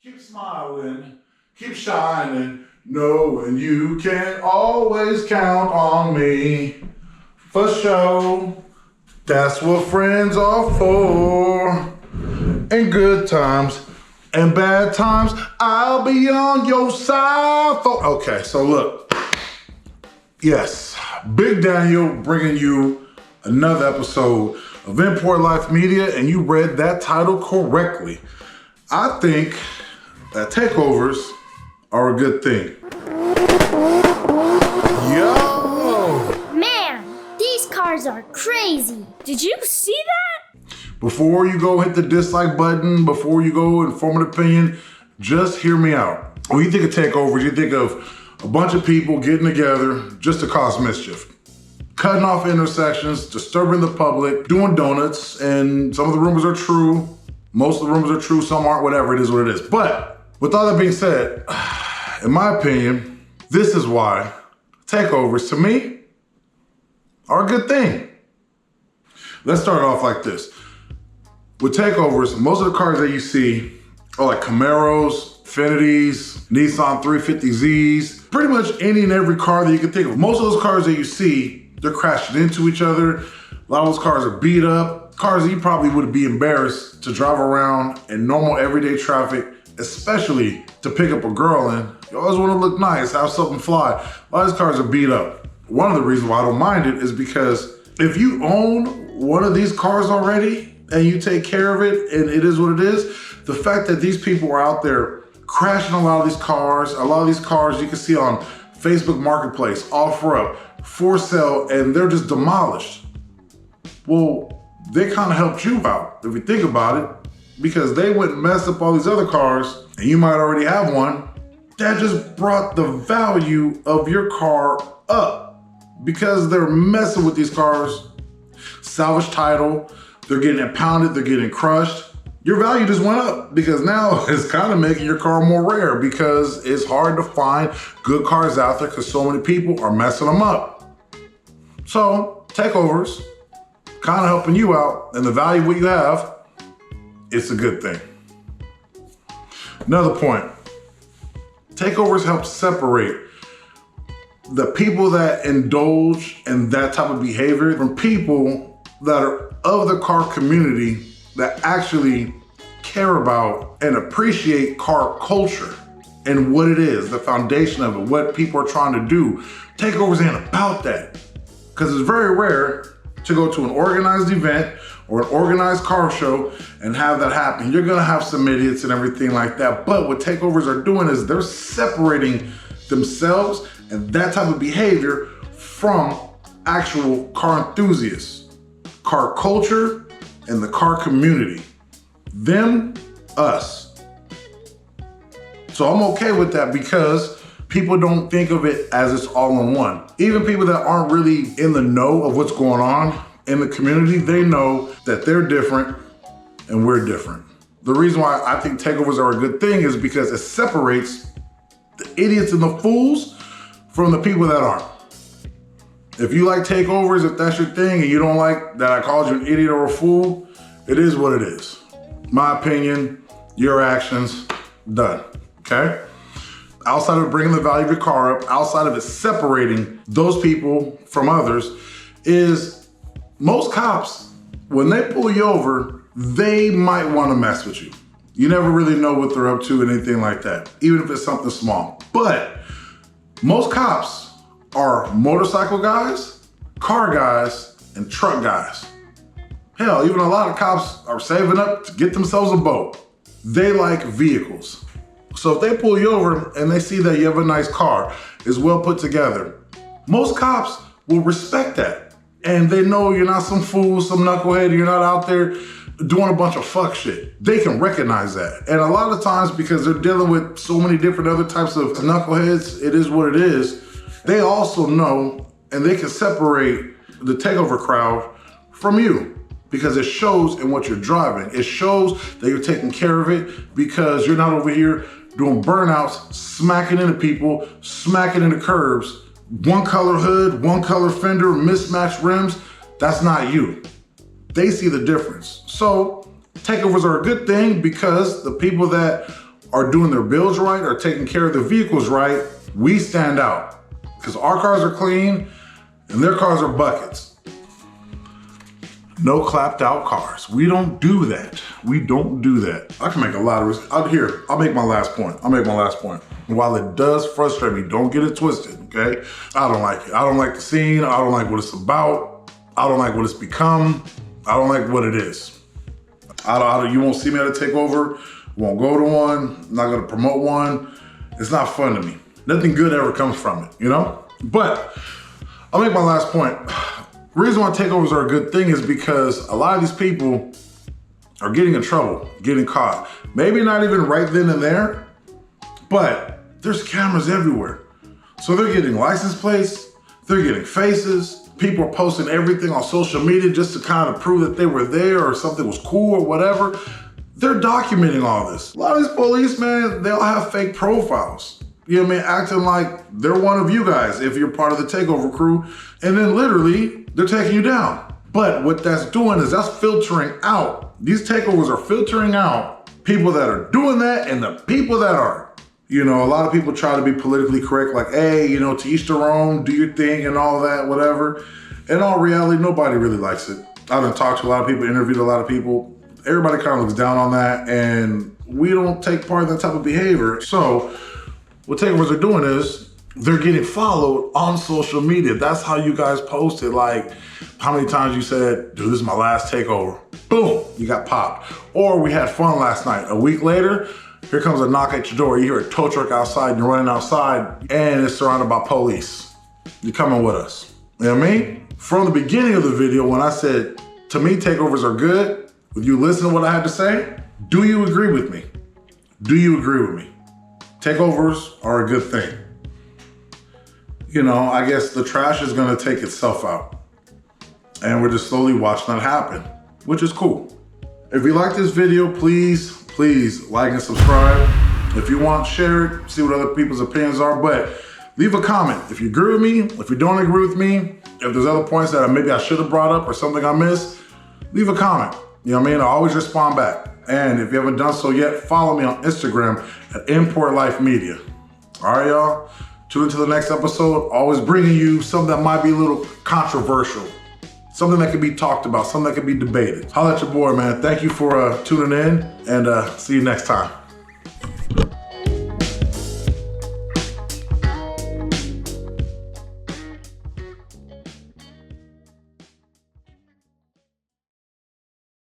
Keep smiling, keep shining, knowing you can always count on me. For sure, that's what friends are for. In good times and bad times, I'll be on your side. Okay, so look. Yes, Big Daniel bringing you another episode of Import Life Media, and you read that title correctly. I think that takeovers are a good thing. Yo! Man, these cars are crazy. Did you see that? Before you go hit the dislike button, before you go and form an opinion, just hear me out. When you think of takeovers, you think of a bunch of people getting together just to cause mischief. Cutting off intersections, disturbing the public, doing donuts, and some of the rumors are true. Most of the rumors are true, some aren't, whatever, it is what it is. But with all that being said, in my opinion, this is why takeovers, to me, are a good thing. Let's start off like this. With takeovers, most of the cars that you see are like Camaros, Infinitis, Nissan 350Zs, pretty much any and every car that you can think of. Most of those cars that you see, they're crashing into each other. A lot of those cars are beat up. Cars that you probably would be embarrassed to drive around in normal everyday traffic, especially to pick up a girl in. You always want to look nice, have something fly. A lot of these cars are beat up. One of the reasons why I don't mind it is because if you own one of these cars already and you take care of it and it is what it is, the fact that these people are out there crashing a lot of these cars you can see on Facebook Marketplace, offer up, for sale, and they're just demolished. Well, they kind of helped you out, if you think about it, because they went and messed up all these other cars, and you might already have one. That just brought the value of your car up because they're messing with these cars. Salvage title, they're getting impounded, they're getting crushed. Your value just went up because now it's kind of making your car more rare because it's hard to find good cars out there because so many people are messing them up. So takeovers, kind of helping you out, and the value of what you have, it's a good thing. Another point, takeovers help separate the people that indulge in that type of behavior from people that are of the car community that actually care about and appreciate car culture and what it is, the foundation of it, what people are trying to do. Takeovers ain't about that, because it's very rare to go to an organized event or an organized car show and have that happen. You're gonna have some idiots and everything like that, but what takeovers are doing is they're separating themselves and that type of behavior from actual car enthusiasts, car culture, and the car community. Them, us. So I'm okay with that because people don't think of it as it's all in one. Even people that aren't really in the know of what's going on in the community, they know that they're different and we're different. The reason why I think takeovers are a good thing is because it separates the idiots and the fools from the people that aren't. If you like takeovers, if that's your thing, and you don't like that I called you an idiot or a fool, it is what it is. My opinion, your actions, done, okay? Outside of bringing the value of your car up, outside of it separating those people from others, is most cops, when they pull you over, they might want to mess with you. You never really know what they're up to and anything like that, even if it's something small. But most cops are motorcycle guys, car guys, and truck guys. Hell, even a lot of cops are saving up to get themselves a boat. They like vehicles. So if they pull you over and they see that you have a nice car, is well put together, most cops will respect that. And they know you're not some fool, some knucklehead, you're not out there doing a bunch of fuck shit. They can recognize that. And a lot of times, because they're dealing with so many different other types of knuckleheads, it is what it is. They also know, and they can separate the takeover crowd from you because it shows in what you're driving. It shows that you're taking care of it because you're not over here doing burnouts, smacking into people, smacking into curbs, one color hood, one color fender, mismatched rims. That's not you. They see the difference. So takeovers are a good thing because the people that are doing their bills right, are taking care of their vehicles right, we stand out. Because our cars are clean and their cars are buckets. No clapped out cars. We don't do that. We don't do that. I can make a lot of risk. Out here, I'll make my last point. While it does frustrate me, don't get it twisted, okay? I don't like it. I don't like the scene. I don't like what it's about. I don't like what it's become. I don't like what it is. You won't see me at a takeover. Won't go to one. I'm not gonna promote one. It's not fun to me. Nothing good ever comes from it, you know? But I'll make my last point. The reason why takeovers are a good thing is because a lot of these people are getting in trouble, getting caught. Maybe not even right then and there, but there's cameras everywhere. So they're getting license plates, they're getting faces, people are posting everything on social media just to kind of prove that they were there or something was cool or whatever. They're documenting all this. A lot of these police, man, they all have fake profiles. You know what I mean? Acting like they're one of you guys if you're part of the takeover crew, and then literally they're taking you down. But what that's doing is that's filtering out. These takeovers are filtering out people that are doing that and the people that aren't. You know, a lot of people try to be politically correct, like, hey, you know, to each their own, do your thing and all that, whatever. In all reality, nobody really likes it. I've been talked to a lot of people, interviewed a lot of people. Everybody kind of looks down on that, and we don't take part in that type of behavior. So what takeovers are doing is they're getting followed on social media. That's how you guys post it. Like, how many times you said, dude, this is my last takeover. Boom, you got popped. Or we had fun last night. A week later, here comes a knock at your door. You hear a tow truck outside, you're running outside, and it's surrounded by police. You're coming with us. You know what I mean? From the beginning of the video, when I said, to me, takeovers are good, with you listening to what I had to say, do you agree with me? Do you agree with me? Takeovers are a good thing. You know, I guess the trash is gonna take itself out. And we're just slowly watching that happen, which is cool. If you like this video, please like and subscribe. If you want, share it, see what other people's opinions are, but leave a comment. If you agree with me, if you don't agree with me, if there's other points that maybe I should have brought up or something I missed, leave a comment. You know what I mean? I always respond back. And if you haven't done so yet, follow me on Instagram at Import Life Media. All right, y'all? Tune into the next episode. Always bringing you something that might be a little controversial. Something that can be talked about, something that can be debated. Holla at your boy, man. Thank you for tuning in, and see you next time.